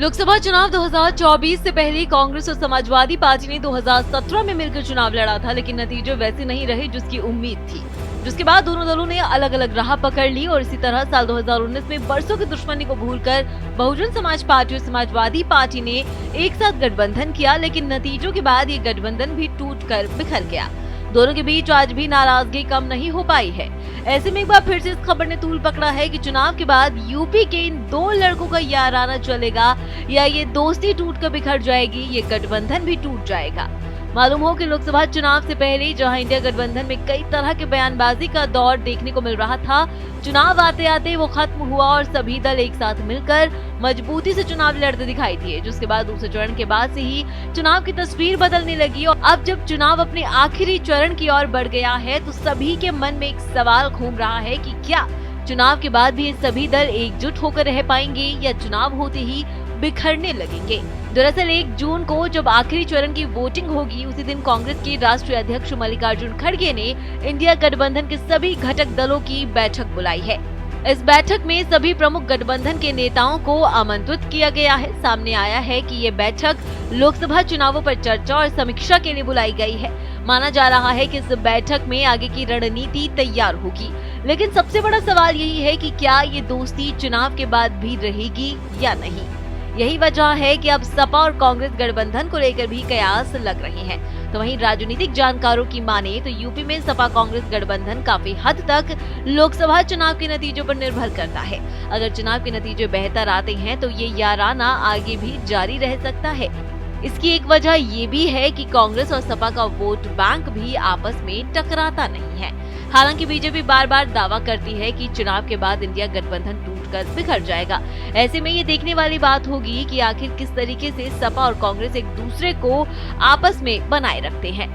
लोकसभा चुनाव 2024 से पहले कांग्रेस और समाजवादी पार्टी ने 2017 में मिलकर चुनाव लड़ा था, लेकिन नतीजे वैसे नहीं रहे जिसकी उम्मीद थी। जिसके बाद दोनों दलों ने अलग अलग राह पकड़ ली और इसी तरह साल 2019 में बरसों की दुश्मनी को भूलकर बहुजन समाज पार्टी और समाजवादी पार्टी ने एक साथ गठबंधन किया, लेकिन नतीजों के बाद ये गठबंधन भी टूटकर बिखर गया। दोनों के बीच आज भी नाराजगी कम नहीं हो पाई है। ऐसे में एक बार फिर से इस खबर ने तूल पकड़ा है कि चुनाव के बाद यूपी के इन दो लड़कों का याराना चलेगा या ये दोस्ती टूट कर बिखर जाएगी, ये गठबंधन भी टूट जाएगा। मालूम हो कि लोकसभा चुनाव से पहले जहां इंडिया गठबंधन में कई तरह के बयानबाजी का दौर देखने को मिल रहा था, चुनाव आते आते वो खत्म हुआ और सभी दल एक साथ मिलकर मजबूती से चुनाव लड़ते दिखाई दिए। जिसके बाद दूसरे चरण के बाद से ही चुनाव की तस्वीर बदलने लगी और अब जब चुनाव अपने आखिरी चरण की ओर बढ़ गया है तो सभी के मन में एक सवाल घूम रहा है कि क्या चुनाव के बाद भी ये सभी दल एकजुट होकर रह पाएंगे या चुनाव होते ही बिखरने लगेंगे। दरअसल 1 जून को जब आखिरी चरण की वोटिंग होगी, उसी दिन कांग्रेस के राष्ट्रीय अध्यक्ष मल्लिकार्जुन खड़गे ने इंडिया गठबंधन के सभी घटक दलों की बैठक बुलाई है। इस बैठक में सभी प्रमुख गठबंधन के नेताओं को आमंत्रित किया गया है। सामने आया है कि ये बैठक लोकसभा चुनावों पर चर्चा और समीक्षा के लिए बुलाई गई है। माना जा रहा है कि इस बैठक में आगे की रणनीति तैयार होगी, लेकिन सबसे बड़ा सवाल यही है कि क्या ये दोस्ती चुनाव के बाद भी रहेगी या नहीं। यही वजह है कि अब सपा और कांग्रेस गठबंधन को लेकर भी कयास लग रहे हैं। तो वहीं राजनीतिक जानकारों की माने तो यूपी में सपा कांग्रेस गठबंधन काफी हद तक लोकसभा चुनाव के नतीजों पर निर्भर करता है। अगर चुनाव के नतीजे बेहतर आते हैं तो ये याराना आगे भी जारी रह सकता है। इसकी एक वजह ये भी है कि कांग्रेस और सपा का वोट बैंक भी आपस में टकराता नहीं है। हालांकि बीजेपी बार बार दावा करती है कि चुनाव के बाद इंडिया गठबंधन टूटकर बिखर जाएगा। ऐसे में ये देखने वाली बात होगी कि आखिर किस तरीके से सपा और कांग्रेस एक दूसरे को आपस में बनाए रखते हैं।